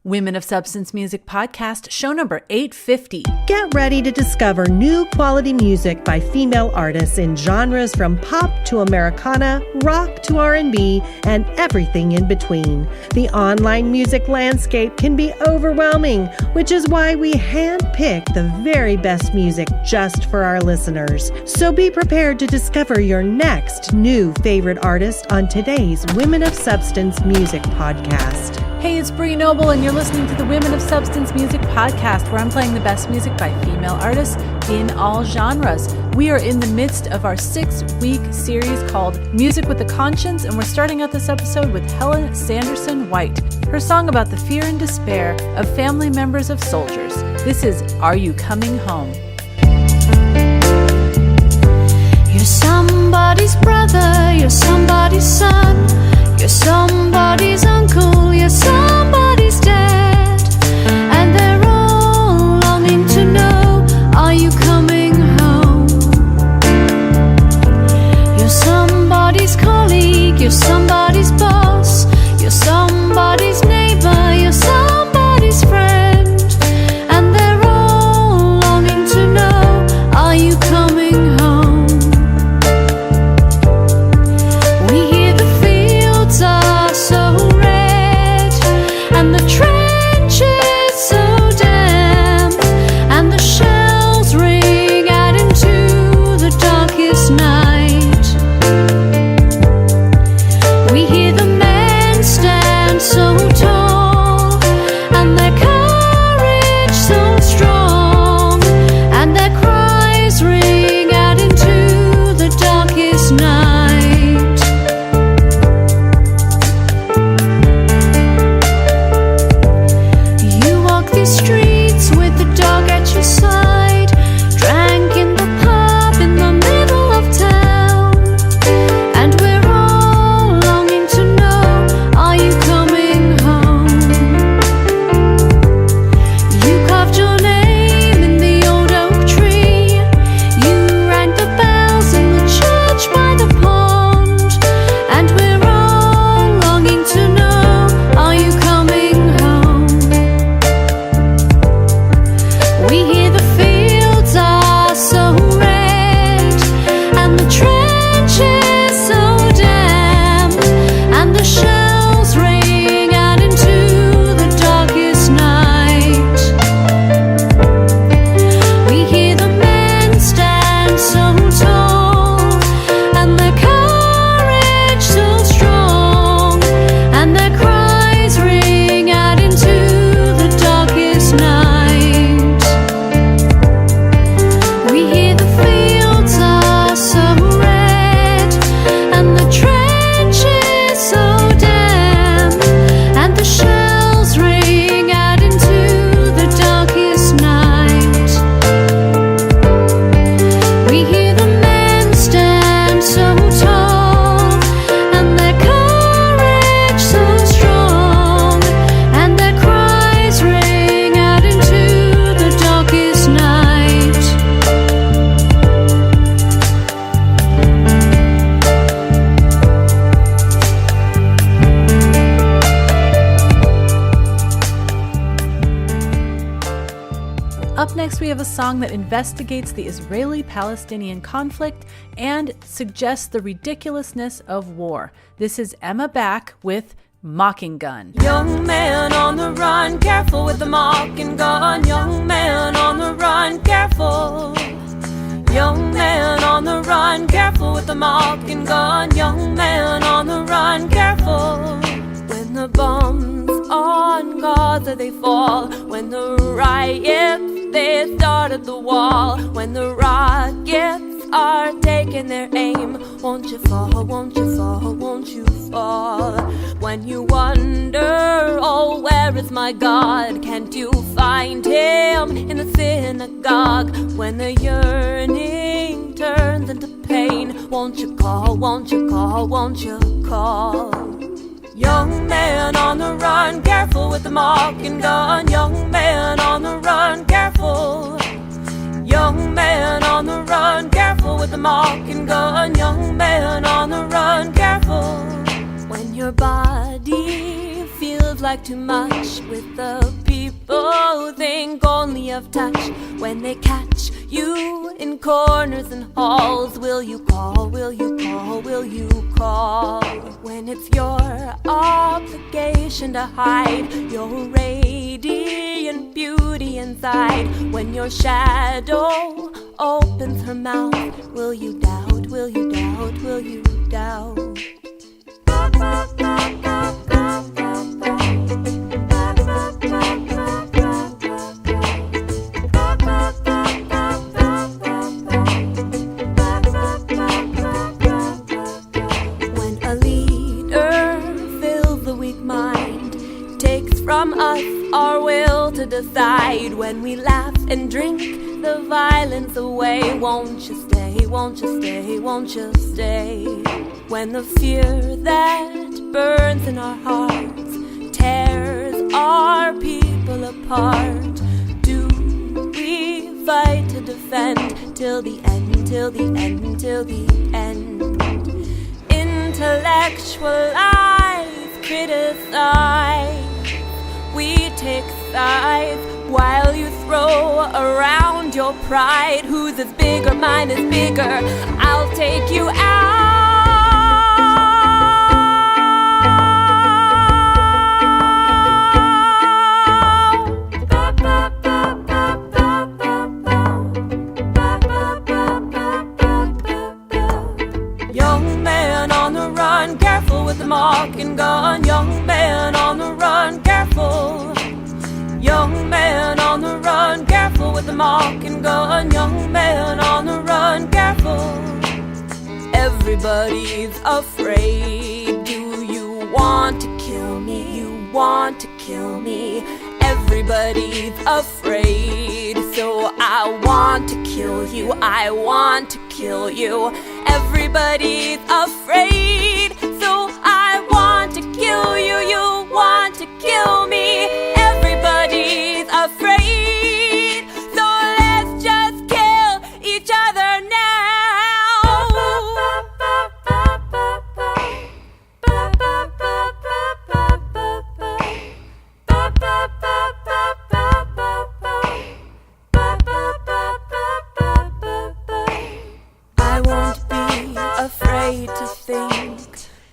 Women of Substance Music Podcast, show number 850. Get ready to discover new quality music by female artists in genres from pop to Americana, rock to R&B, and everything in between. The online music landscape can be overwhelming, which is why we handpick the very best music just for our listeners. So be prepared to discover your next new favorite artist on today's Women of Substance Music Podcast. Hey, it's Bree Noble, and you're listening to the Women of Substance Music Podcast, where I'm playing the best music by female artists in all genres. We are in the midst of our 6-week series called Music with a Conscience, and we're starting out this episode with Helen Sanderson-White, her song about the fear and despair of family members of soldiers. This is Are You Coming Home? You're somebody's brother, you're somebody's son, you're somebody's uncle, you're somebody's dad, and they're all longing to know, are you coming home? You're somebody's colleague, you're somebody's boss, you're somebody's neighbor, you're somebody's friend, and they're all longing to know, are you coming home? Are so red, and the trenches so damp, and the shells ring out into the darkest night. We hear the men stand so tall, and their courage so strong, and their cries ring out into the darkest night. Streets with the dog at your side, drank in the pub in the middle of town, and we're all longing to know, are you coming home? You carved your name in the old oak tree, you rang the bells in the church by the pond, and we're all longing to know, are you coming home? We hear the fields are so red, and the trenches so damp, and the shells ring out into the darkest night. We hear the men stand so tall, and their courage so strong, and their cries ring out into the darkest night. We hear the fields are so red, and the trenches so damp, and the shells ring out into the darkest night. We hear the men stand so tall, and their courage so strong, and their cries ring out into the darkest night. Up next, we have a song that investigates the Israeli-Palestinian conflict and suggests the ridiculousness of war. This is Emma Back with Mockin Gun. Young man on the run, careful with the mocking gun. Young man on the run, careful. Young man on the run, careful with the mocking gun. Young man on the run, careful. When the bombs on Gaza they fall, when the riots they start at the wall, when the rockets are taking their aim, won't you fall, won't you fall, won't you fall? When you wonder, oh, where is my God? Can't you find him in the synagogue? When the yearning turns into pain, won't you call, won't you call, won't you call? Young man on the run, careful with the mocking gun. Young man on the run, careful. Young man on the run, careful with the mocking gun. Young man on the run, careful. When your body feels feels like too much with the people who think only of touch. When they catch you in corners and halls, will you call, will you call, will you call? When it's your obligation to hide your radiant beauty inside, when your shadow opens her mouth, will you doubt, will you doubt, will you doubt? When a leader fills the weak mind, takes from us our will to decide, when we laugh and drink the violence away, won't you stay, won't you stay, won't you stay? When the fear that burns in our hearts tears our people apart, do we fight to defend till the end, till the end, till the end? Intellectualize, criticize, we take sides while you throw around your pride. Whose is bigger, mine is bigger, I'll take you out. Young man on the run, careful with the Mockin gun. Young man on the run, careful. Young man on the run, careful with the Mockin gun. Young man on the run, careful. Everybody's afraid. Do you want to kill me? You want to kill me? Everybody's afraid, so I want to kill you. I want to kill you. Everybody's afraid, so I want to kill you. You want to kill me. Everybody's afraid, so let's just kill each other now. I won't be afraid to think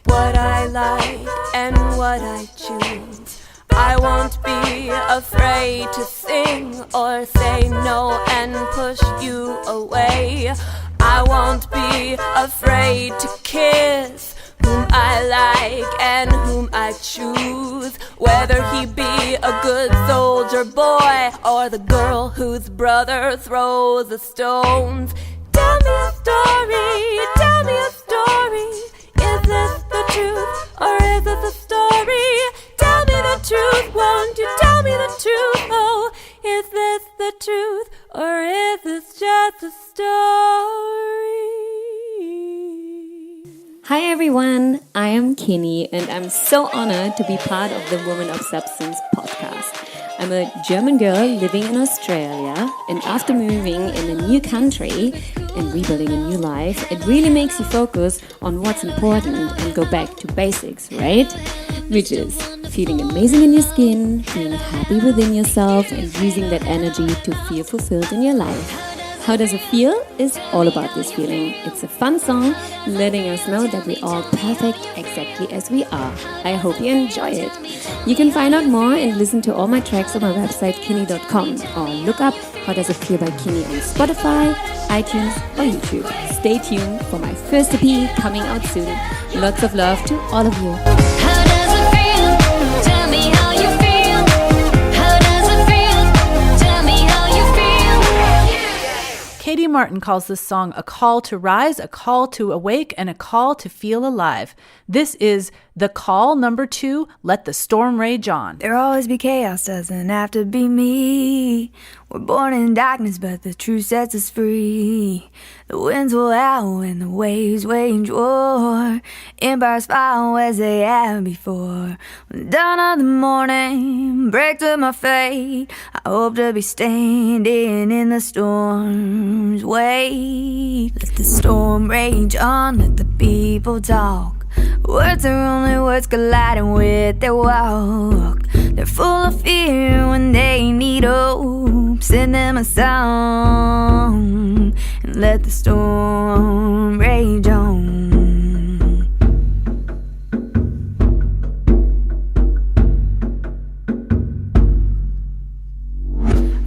what I like and what I choose. I won't be afraid to sing or say no and push you away. I won't be afraid to kiss whom I like and whom I choose, whether he be a good soldier boy or the girl whose brother throws the stones. Tell me a story, tell me a story. Is this the truth or is this a story? Tell me the truth, won't you tell me the truth? Oh, is this the truth or is this just a story? Hi everyone, I am Kenny and I'm so honored to be part of the Women of Substance podcast. I'm a German girl living in Australia, and after moving in a new country and rebuilding a new life, it really makes you focus on what's important and go back to basics, right? Which is feeling amazing in your skin, being happy within yourself, and using that energy to feel fulfilled in your life. How does it feel is all about this feeling. It's a fun song letting us know that we're all perfect exactly as we are. I hope you enjoy it. You can find out more and listen to all my tracks on my website kenny.com, or look up How Does It Feel by Kenny on Spotify, iTunes or YouTube. Stay tuned for my first EP coming out soon. Lots of love to all of you. How does it feel? Tell me how you feel. How does it feel? Tell me how you feel. Katie Martin calls this song a call to rise, a call to awake, and a call to feel alive. This is The Call #2, Let the Storm Rage On. There'll always be chaos, doesn't have to be me. We're born in darkness, but the truth sets us free. The winds will howl and the waves wage war. Empires fall as they have before. When the dawn of the morning breaks with my fate, I hope to be standing in the storm's wake. Let the storm rage on, let the people talk. Words are only words colliding with their walk. They're full of fear when they need hope. Sing them a song and let the storm rage on.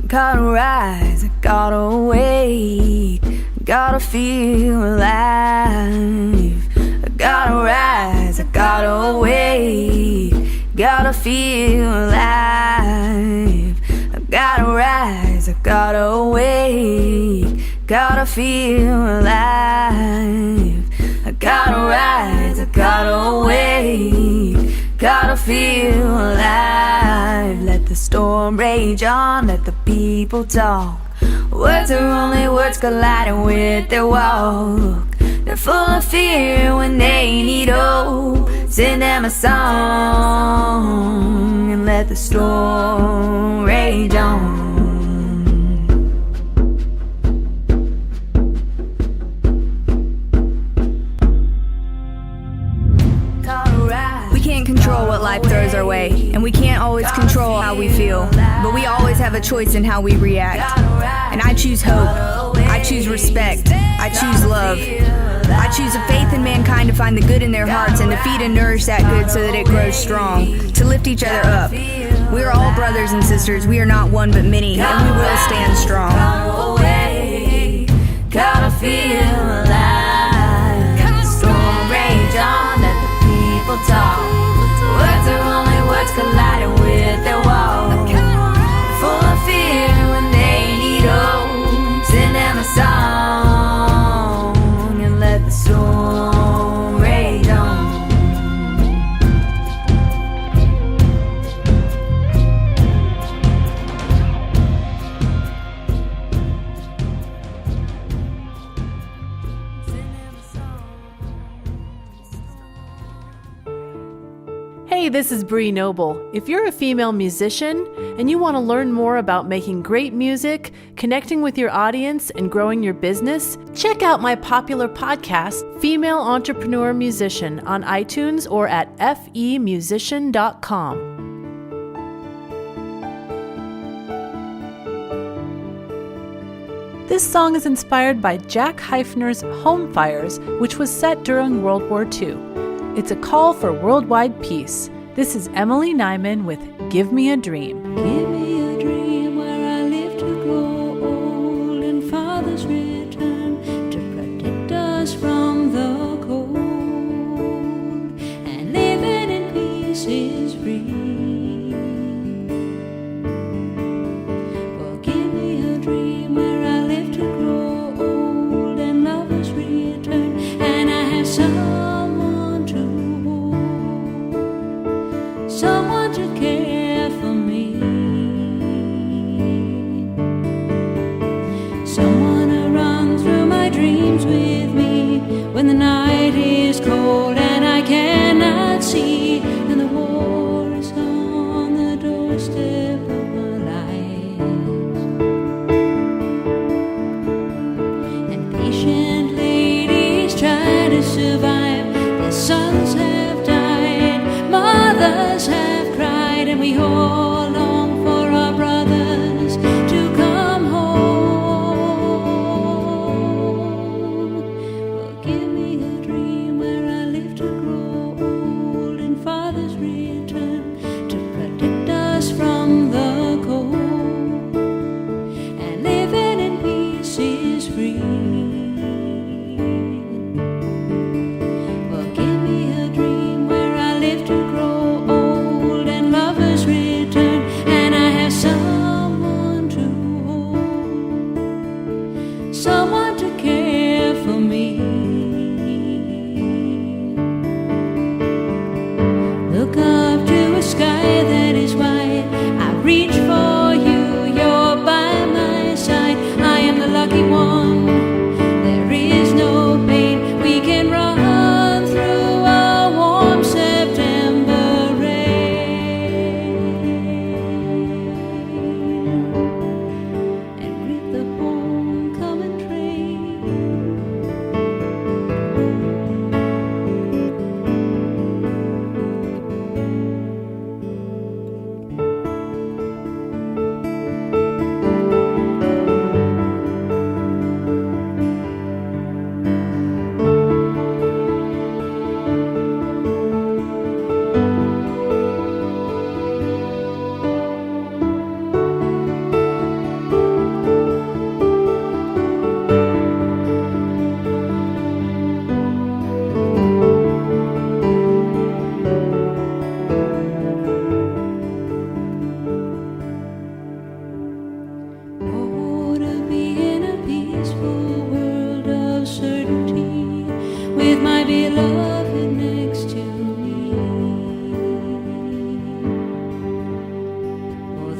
Gotta rise, I gotta wake, gotta feel alive. I gotta rise, I gotta wake, gotta feel alive. I gotta rise, I gotta wake, gotta feel alive. I gotta rise, I gotta wake, gotta feel alive. Let the storm rage on, let the people talk. Words are only words colliding with their walk. They're full of fear when they need hope. Sing them a song and let the storm rage on. We can't control what life throws our way, and we can't always control how we feel, but we always have a choice in how we react. And I choose hope, I choose respect, I choose love. I choose a faith in mankind to find the good in their hearts and to feed and nourish that good so that it grows strong, to lift each other up. We are all brothers and sisters, we are not one but many, and we will stand strong. Gotta feel alive. Let the storm rage on, let the people talk. Words are only words colliding with their walls. Full of fear when they need hope. Sing them a song and let the storm rage on. Hey, this is Bree Noble. If you're a female musician and you want to learn more about making great music, connecting with your audience, and growing your business, check out my popular podcast, Female Entrepreneur Musician, on iTunes or at femusician.com. This song is inspired by Jack Heifner's Home Fires, which was set during World War II. It's a call for worldwide peace. This is Emily Nyman with Give Me a Dream. Give me a dream where I live to grow old and fathers return to protect us from the cold, and living in peace is free. Well, give me a dream where I live to grow old and lovers return, and I have someone to hold, someone to care for me.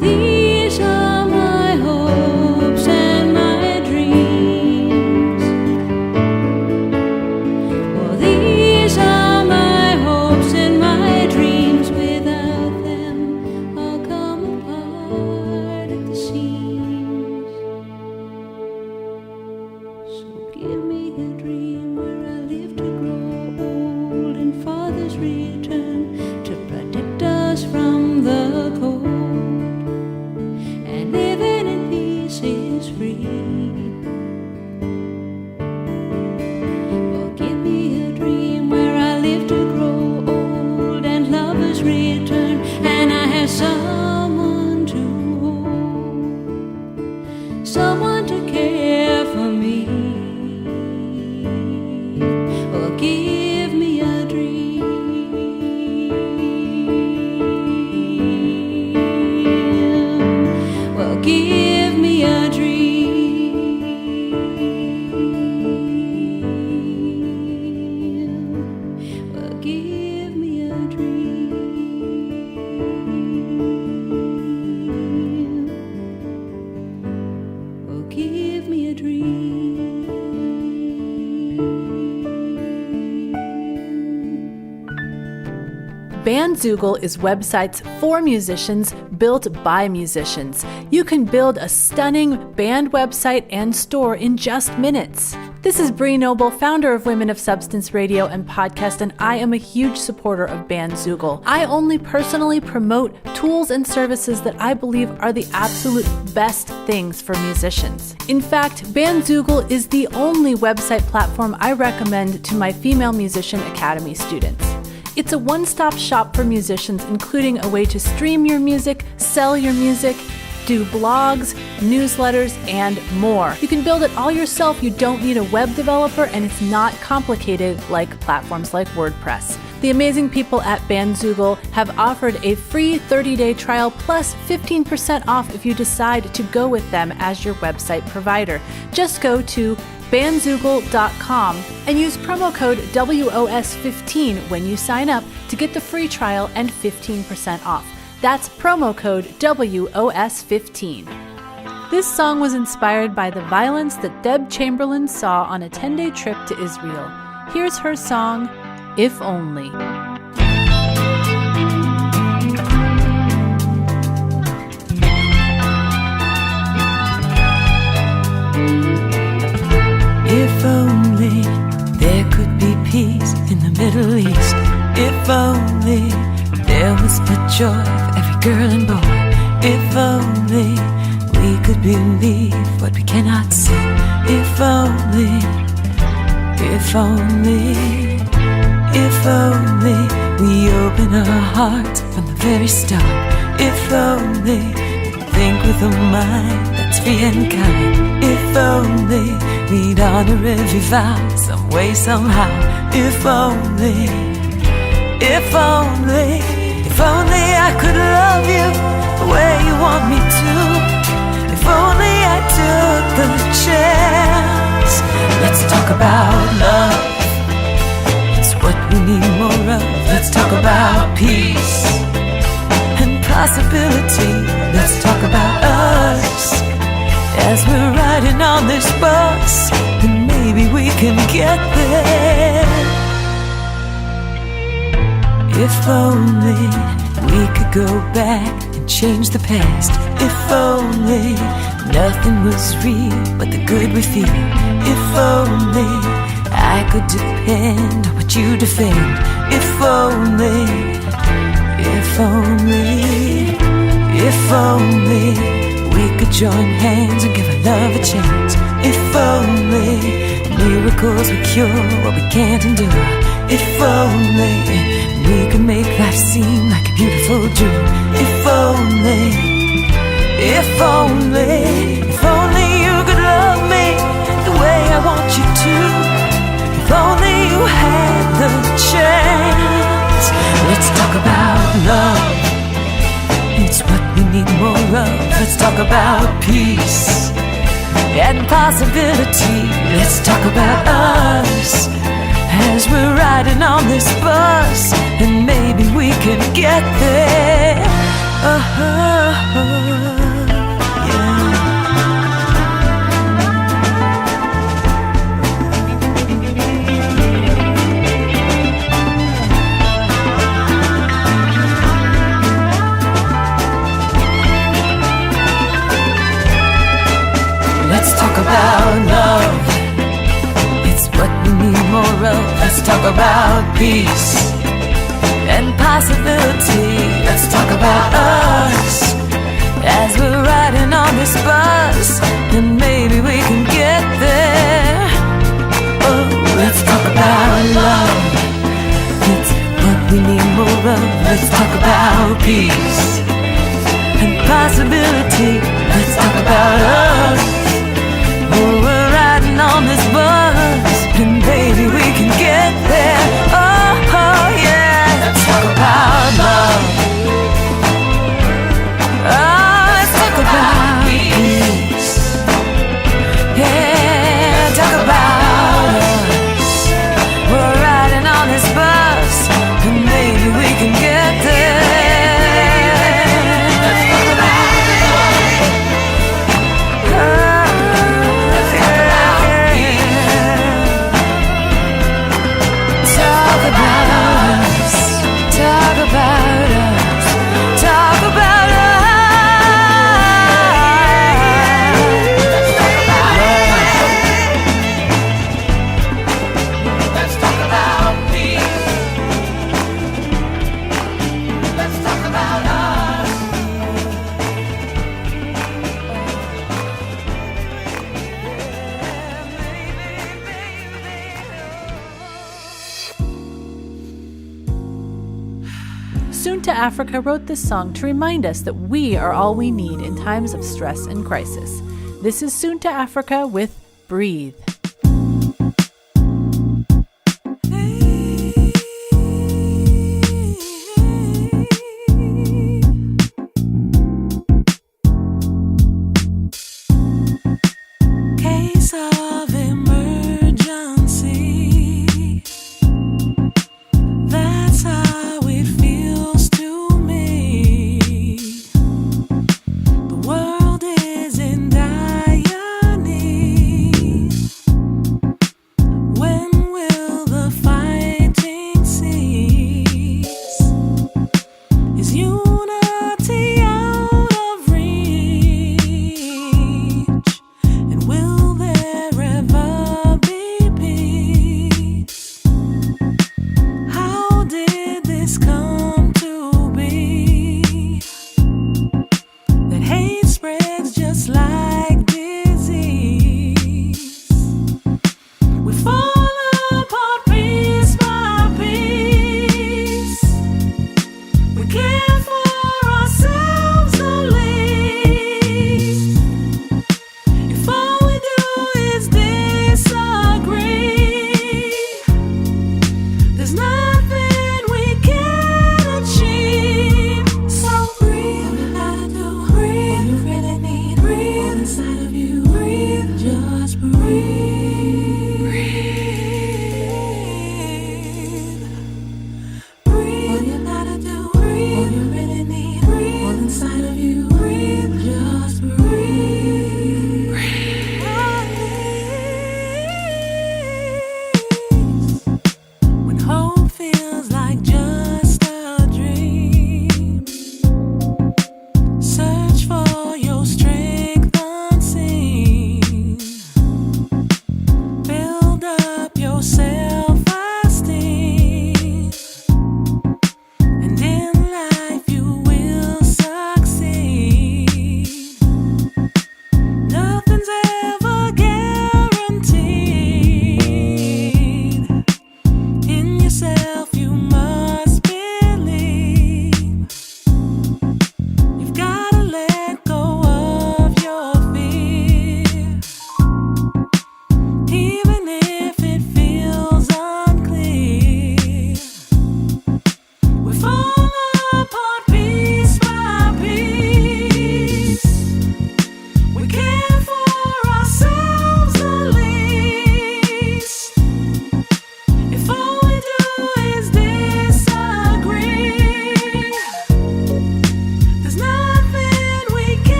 These are my hopes and my dreams. Well, these are my hopes and my dreams. Without them, I'll come apart at the seams. So give me a dream where I live to grow old and fathers return to protect us from the cold. And living in peace is free. Oh, give me a dream where I live to grow old and lovers return, and I have someone to hold, someone to care for me. Oh, give me a dream. Well, give me a dream. Well, give me a dream. Well, give me a dream. Bandzoogle is websites for musicians built by musicians. You can build a stunning band website and store in just minutes. This is Bree Noble, founder of Women of Substance Radio and podcast, and I am a huge supporter of Bandzoogle. I only personally promote tools and services that I believe are the absolute best things for musicians. In fact, Bandzoogle is the only website platform I recommend to my Female Musician Academy students. It's a one-stop shop for musicians, including a way to stream your music, sell your music, do blogs, newsletters, and more. You can build it all yourself. You don't need a web developer, and it's not complicated like platforms like WordPress. The amazing people at Bandzoogle have offered a free 30-day trial plus 15% off if you decide to go with them as your website provider. Just go to bandzoogle.com and use promo code WOS15 when you sign up to get the free trial and 15% off. That's promo code WOS15. This song was inspired by the violence that Deb Chamberlin saw on a 10-day trip to Israel. Here's her song, If Only. If only there could be peace in the Middle East. If only there was the joy of every girl and boy. If only we could believe what we cannot see. If only, if only, if only we open our hearts from the very start. If only we think with a mind that's free and kind. If only we'd honor every vow some way, somehow. If only, if only, if only I could love you the way you want me to. If only I took the chance. Let's talk about love. It's what we need more of. Let's talk about peace and possibility. Let's talk about us as we're riding on this bus, and maybe we can get there. If only we could go back and change the past. If only nothing was real but the good we feel. If only I could depend on what you defend. If only, if only, if only we could join hands and give our love a chance. If only miracles would cure what we can't endure. If only we could make life seem like a beautiful dream. If only, if only, if only you could love me the way I want you to. If only you had the chance. Let's talk about love. It's what we need more of. Let's talk about peace and possibility. Let's talk about us as we're riding on this bus, and maybe we can get there. about peace and possibility. Let's talk about us as we're riding on this bus, and maybe we can get there. Oh, let's talk about love. It's what we need more of. Let's talk about peace and possibility. Let's talk about us. Oh, we're riding on this bus, and baby we can get there. Oh, oh yeah. Let's talk about love. Oh, let's talk about peace. Yeah, talk about us. We're riding on this bus, and maybe we can get there. Sunta Africa wrote this song to remind us that we are all we need in times of stress and crisis. This is Sunta Africa with Breathe. Case of emergency. That's how it feels to me. The world is in dire need. When will the fighting cease? Is unity out of reach? And will there ever be peace? How did this come to be? That hate spreads just like disease. We fall apart piece by piece. We care for ourselves the least. If all we do is disagree, there's nothing we can achieve. So breathe, I do breathe. You really need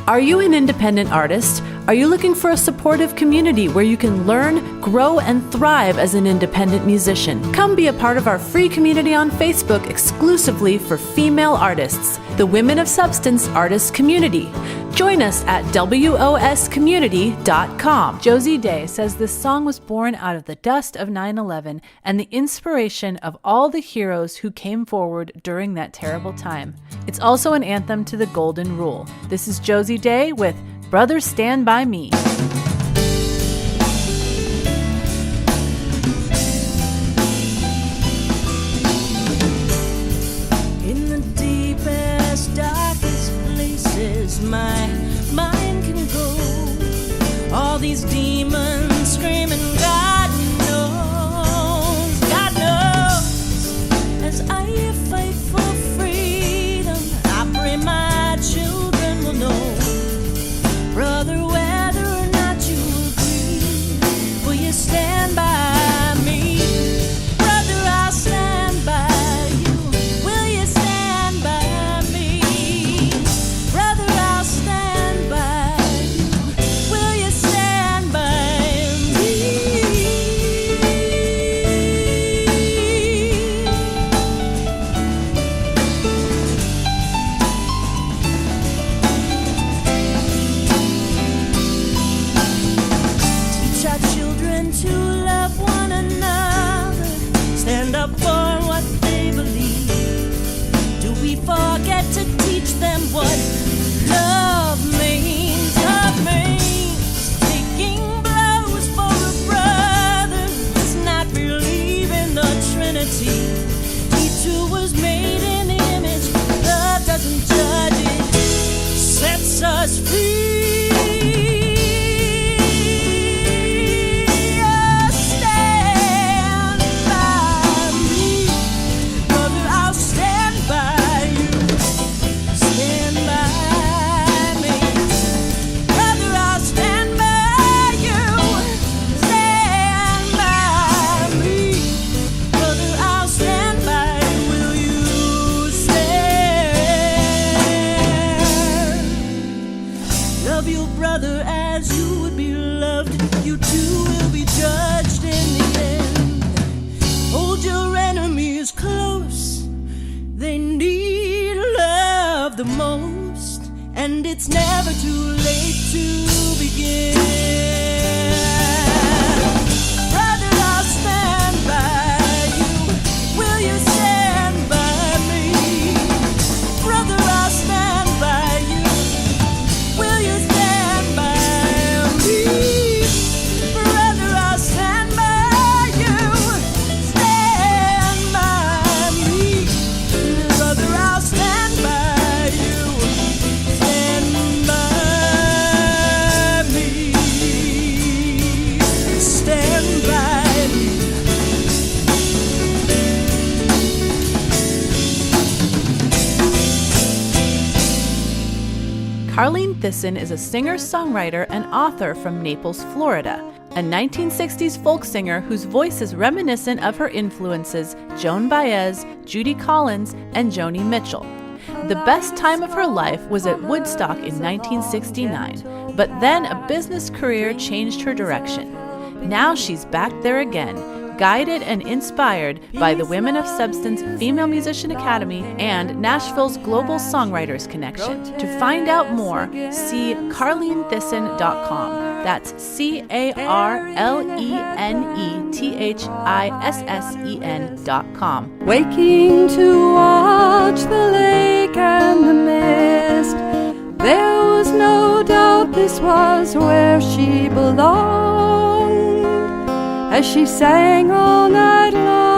Are you an independent artist? Are you looking for a supportive community where you can learn, grow, and thrive as an independent musician? Come be a part of our free community on Facebook exclusively for female artists, the Women of Substance Artists Community. Join us at woscommunity.com. Josi Day says this song was born out of the dust of 9/11 and the inspiration of all the heroes who came forward during that terrible time. It's also an anthem to the Golden Rule. This is Josi Day with Brothers Stand By Me. In the deepest, darkest places my mind can go. All these demons screaming, God knows, as I fight for freedom, I pray my children will know. Brother, whether or not you agree, will you stand by me? Brother, I'll stand by you. Will you stand by me? Brother, I'll stand by you. Will you stand by me? Teach our children to love one another, stand up for what they believe. Do we forget to teach them what love means? Love means taking blows for a brother, does not believe in the Trinity. He too was made in the image, love doesn't judge it, sets us free. Stand by me, brother, I'll stand by you. Stand by me, brother, I'll stand by you. Stand by me, brother, I'll stand by you. Will you stand? Love your brother as you would be loved. You too will be judged in the end. Hold your enemies close. They need love the most, and it's never too late to begin. Brother, I'll stand by you. Will you stand by me? Brother, I'll stand by you. Will you stand by me? Brother, I'll stand by you. Stand by me. Brother, I'll stand by you. Stand by me. Stand by me. Carlene Thissen is a singer-songwriter and author from Naples, Florida, a 1960s folk singer whose voice is reminiscent of her influences Joan Baez, Judy Collins, and Joni Mitchell. The best time of her life was at Woodstock in 1969, but then a business career changed her direction. Now she's back there again, guided and inspired by the Women of Substance Female Musician Academy and Nashville's Global Songwriters Connection. To find out more, see CarleneThissen.com. That's CarleneThissen.com. Waking to watch the lake and the mist, there was no doubt this was where she belonged, as she sang all night long.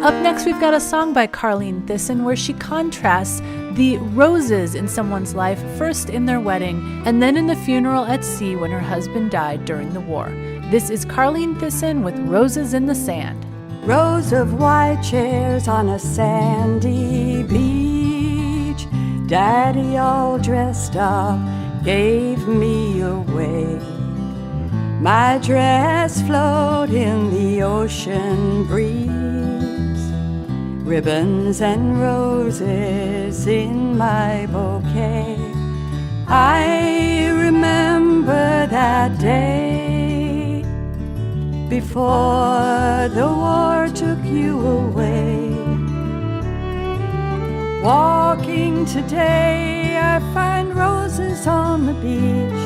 Up next, we've got a song by Carlene Thissen where she contrasts the roses in someone's life, first in their wedding and then in the funeral at sea when her husband died during the war. This is Carlene Thissen with Roses in the Sand. Rows of white chairs on a sandy beach, Daddy all dressed up gave me away. My dress flowed in the ocean breeze ribbons and roses in my bouquet. I remember that day before the war took you away. Walking today, I find roses on the beach.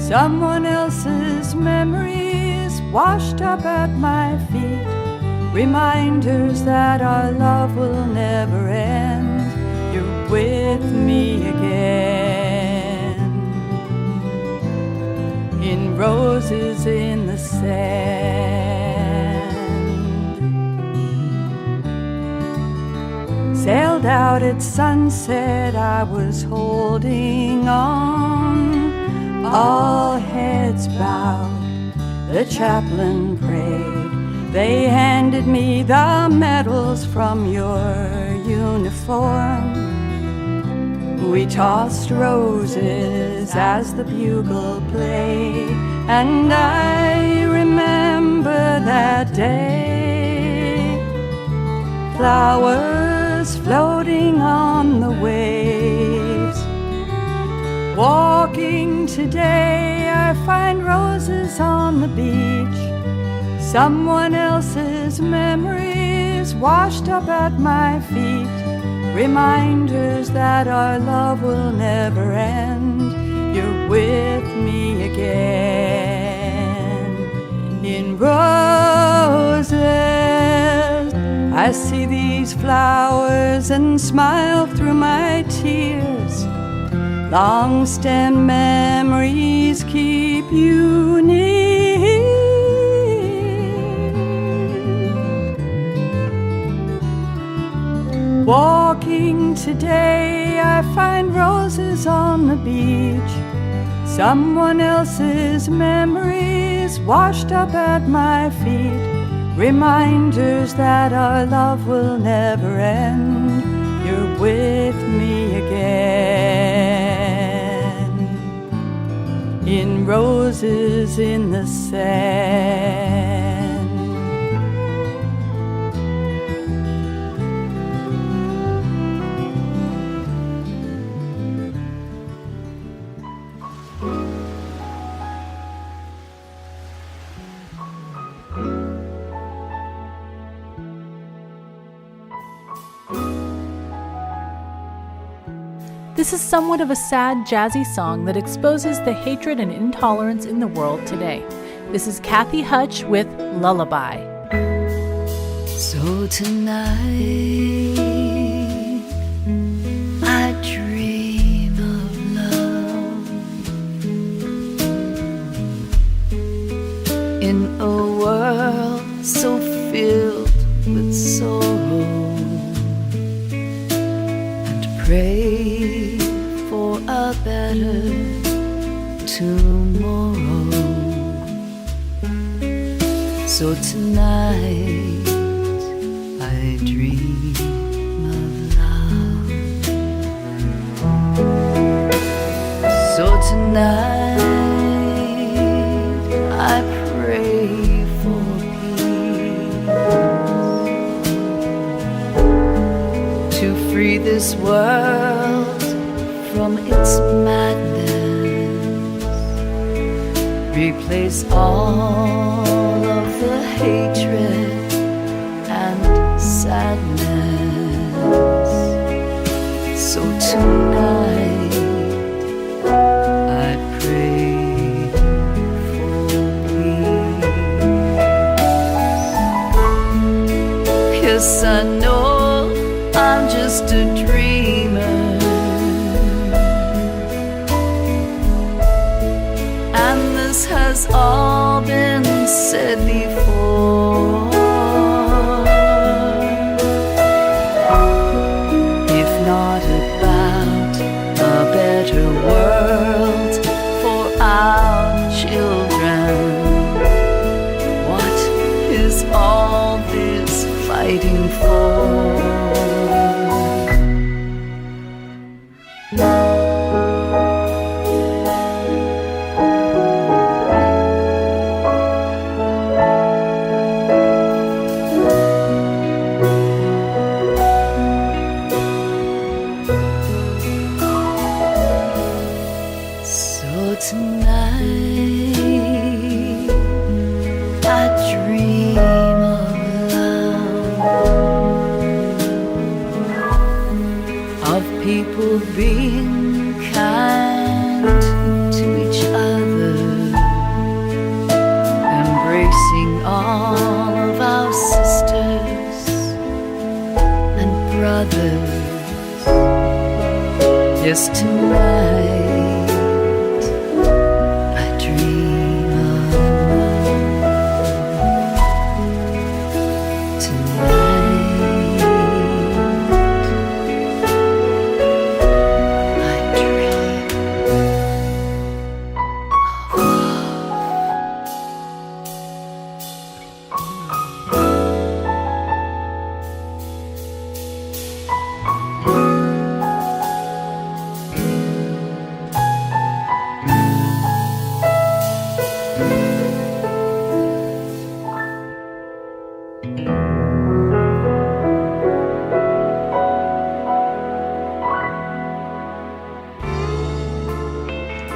Someone else's memories washed up at my feet. Reminders that our love will never end. You're with me again. In roses in the sand. Sailed out at sunset, I was holding on. All heads bowed, the chaplain prayed. They handed me the medals from your uniform. We tossed roses as the bugle played, and I remember that day. Flowers floating on the waves. Walking today, I find roses on the beach. Someone else's memories washed up at my feet. Reminders that our love will never end. You're with me again. In roses, I see these flowers and smile through my tears. Long stem memories keep you near. Walking today, I find roses on the beach. Someone else's memories washed up at my feet. Reminders that our love will never end. You're with me again. In roses in the sand. This is somewhat of a sad, jazzy song that exposes the hatred and intolerance in the world today. This is Cathy Hutch with Lullaby. So tonight I dream of love in a world so filled with sorrow, and pray for a better tomorrow. So tonight I dream of love. So tonight I pray for peace, to free this world from its madness, replace all of the hatred and sadness. So tonight I pray for peace. Yes, I know I'm just a dreamer, and this has all been said before. If not about a better world for our children, what is all this fighting for? people being kind to each other, embracing all of our sisters and brothers. Yes, tonight I dream of love. Tonight I dream of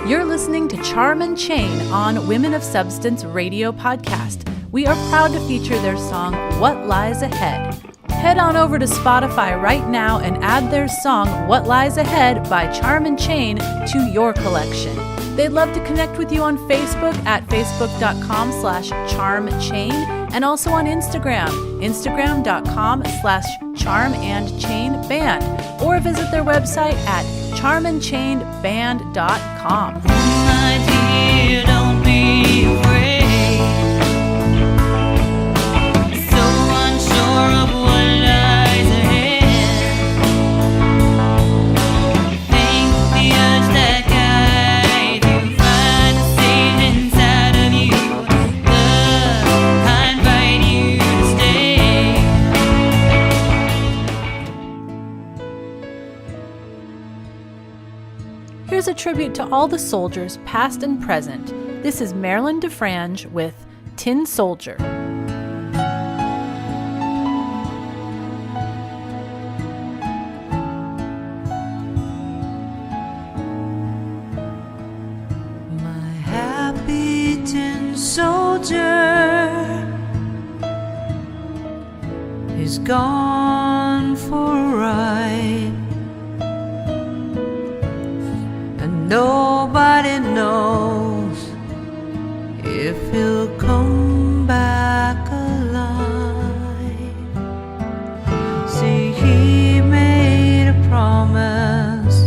You're listening to Charm and Chain on Women of Substance Radio Podcast. We are proud to feature their song, What Lies Ahead. Head on over to Spotify right now and add their song, What Lies Ahead by Charm and Chain to your collection. They'd love to connect with you on Facebook at facebook.com/charmchain and also on Instagram, instagram.com/charmandchainband, or visit their website at charmandchainband.com. My dear, don't be afraid. So unsure of what lies ahead. Think the urge that guides you, find the sage inside of you. Love, I invite you to stay. Here's a tribute to all the soldiers, past and present. This is Marilyn DeFrange with Tin Soldier. My happy tin soldier is gone for a ride, and nobody knows if he'll come back alive. See, he made a promise.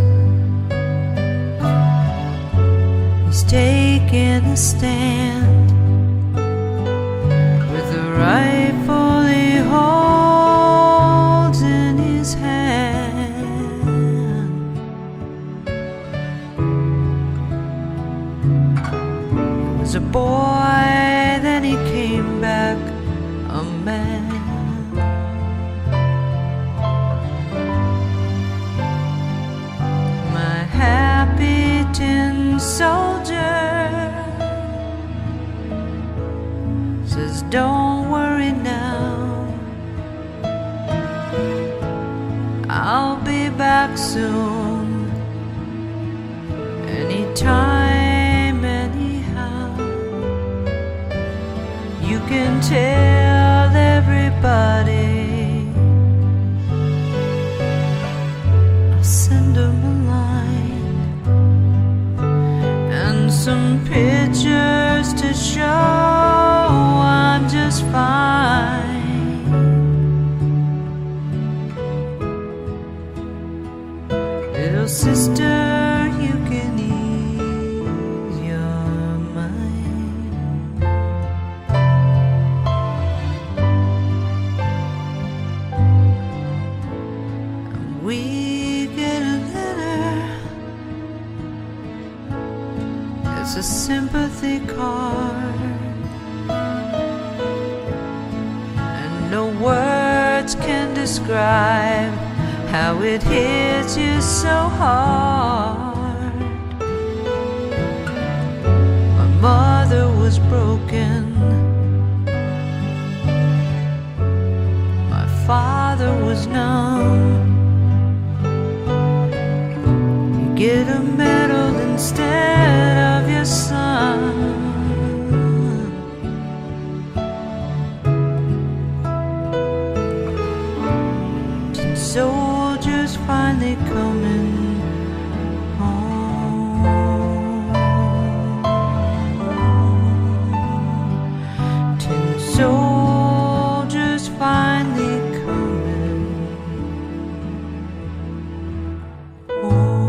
He's taking a stand with the rifle he holds in his hand. He was a boy, then he came back a man. My happy tin soldier says, don't worry now, I'll be back soon, anytime, anyhow. You can tell everybody, I'll send them a line and some pictures to show I'm just fine. Little sister, you can ease your mind. And we get a letter, it's a sympathy card, and no words can describe how it hits you so hard. My mother was broken, my father was numb. You get a medal instead of your son. Tin soldier, soldiers finally coming home. 10 soldiers finally coming home.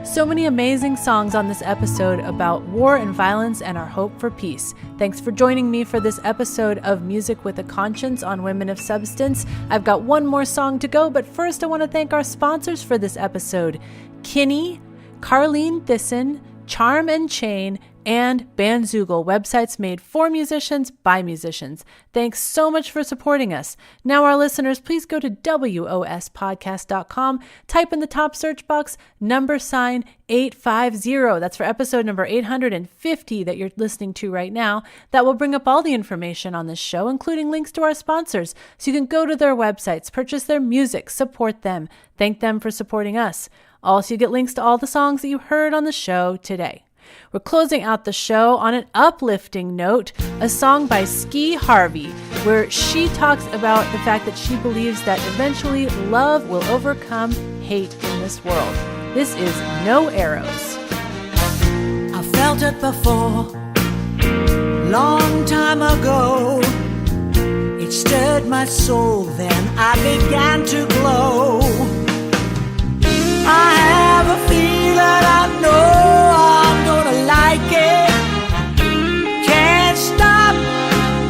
So many amazing songs on this episode about war and violence and our hope for peace. Thanks for joining me for this episode of Music with a Conscience on Women of Substance. I've got one more song to go, but first I want to thank our sponsors for this episode: Kinney, Carlene Thissen, Charm and Chain, and Bandzoogle, websites made for musicians by musicians. Thanks so much for supporting us. Now, our listeners, please go to wospodcast.com, type in the top search box #850. That's for episode number 850 that you're listening to right now. That will bring up all the information on this show, including links to our sponsors, so you can go to their websites, purchase their music, support them, thank them for supporting us. Also, you get links to all the songs that you heard on the show today. We're closing out the show on an uplifting note, a song by Skii Harvey, where she talks about the fact that she believes that eventually love will overcome hate in this world. This is No Arrows. I felt it before, long time ago. It stirred my soul, then I began to glow. I have a feeling, I know I'm gonna like it. Can't stop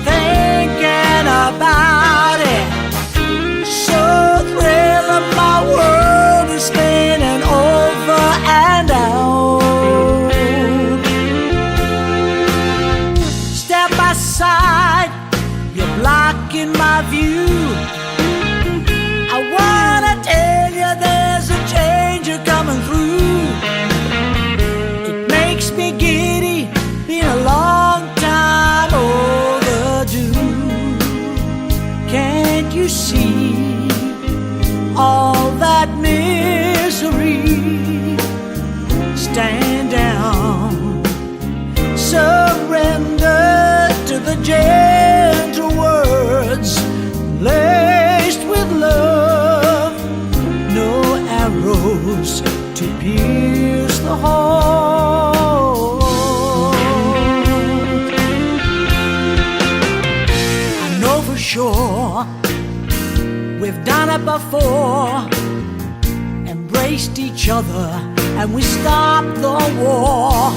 thinking about it. So thrilling, my world is spinning over and out. Step aside, you're blocking my view. I wanna tell you there's a change you're coming through. It makes me giddy, been a long time overdue. Can't you see all that misery? Stand down, surrender to the gentle words laced with love. No arrows to pierce the heart. I know for sure we've done it before, embraced each other and we stopped the war.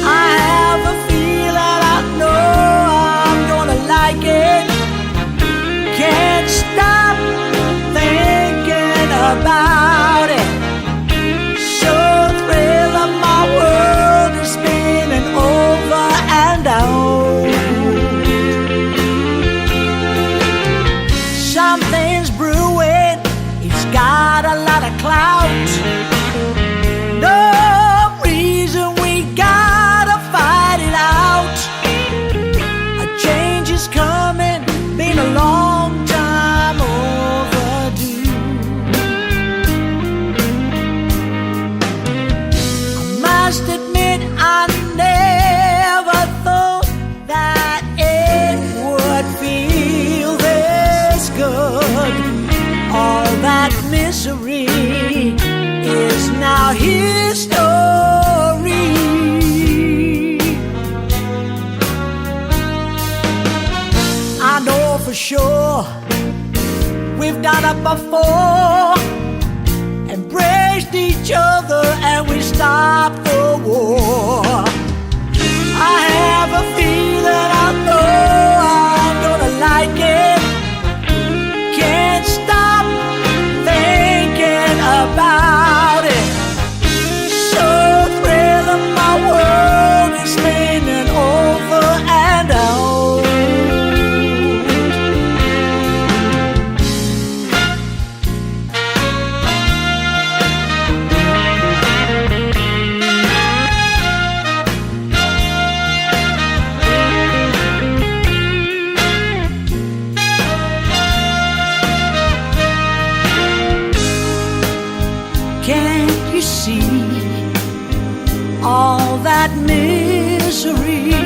I have a feeling, I know I'm gonna like it. Can't stop thinking about it. So thrilling, my world is spinning over and out. Something's brewing, it's got a lot of clout. No reason we gotta fight it out. A change is coming, been a long time overdue. I must admit I never thought that it would feel this good. All that misery is now history. I know for sure we've done it before, embraced each other and we stopped the war. I have a feeling, I know I'm gonna like it. Can't stop thinking about it. So thrilling, my world is spinning over and out. that misery.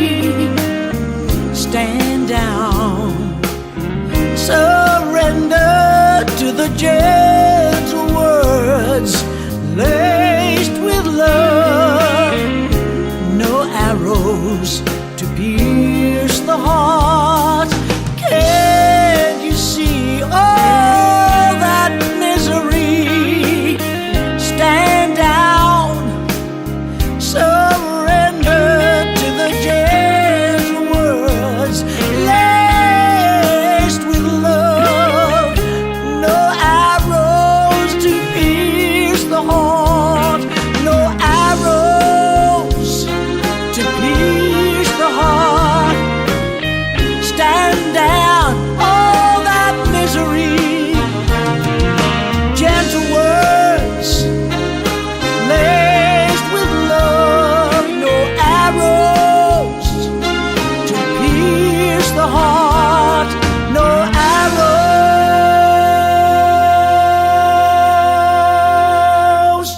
Stand down, surrender to the gentle words laced with love. No arrows to pierce the heart. Can't you see all that misery? Stand down, surrender to the gentle words laced with love. No arrows to pierce the heart. No arrows to pierce the heart. Stand down, all that misery. Gentle words laced with love. No arrows to pierce the heart. No arrows.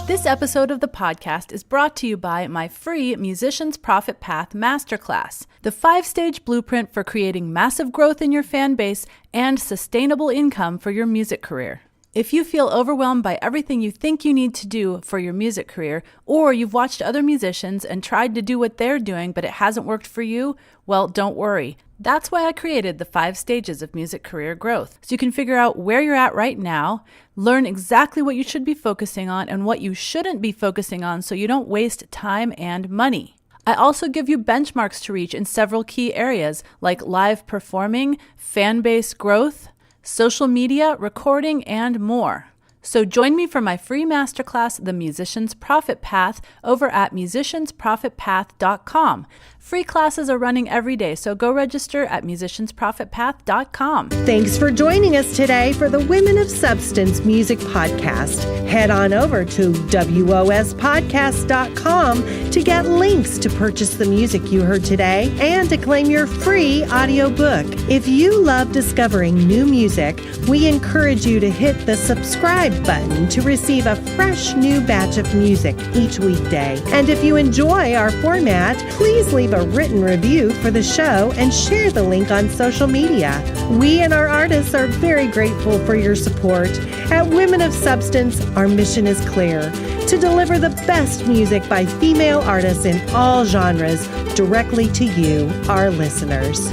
This episode of the podcast is brought to you by my free Musician's Profit Path Masterclass, the 5-stage blueprint for creating massive growth in your fan base and sustainable income for your music career. If you feel overwhelmed by everything you think you need to do for your music career, or you've watched other musicians and tried to do what they're doing but it hasn't worked for you, well, don't worry. That's why I created the 5 stages of music career growth, so you can figure out where you're at right now, learn exactly what you should be focusing on and what you shouldn't be focusing on so you don't waste time and money. I also give you benchmarks to reach in several key areas like live performing, fan base growth, social media, recording, and more. So join me for my free masterclass, The Musician's Profit Path, over at musiciansprofitpath.com. Free classes are running every day, so go register at musiciansprofitpath.com. Thanks for joining us today for the Women of Substance Music Podcast. Head on over to wospodcast.com to get links to purchase the music you heard today and to claim your free audiobook. If you love discovering new music, we encourage you to hit the subscribe button to receive a fresh new batch of music each weekday. And if you enjoy our format, please leave a written review for the show and share the link on social media. We and our artists are very grateful for your support. At Women of Substance, our mission is clear: to deliver the best music by female artists in all genres directly to you, our listeners.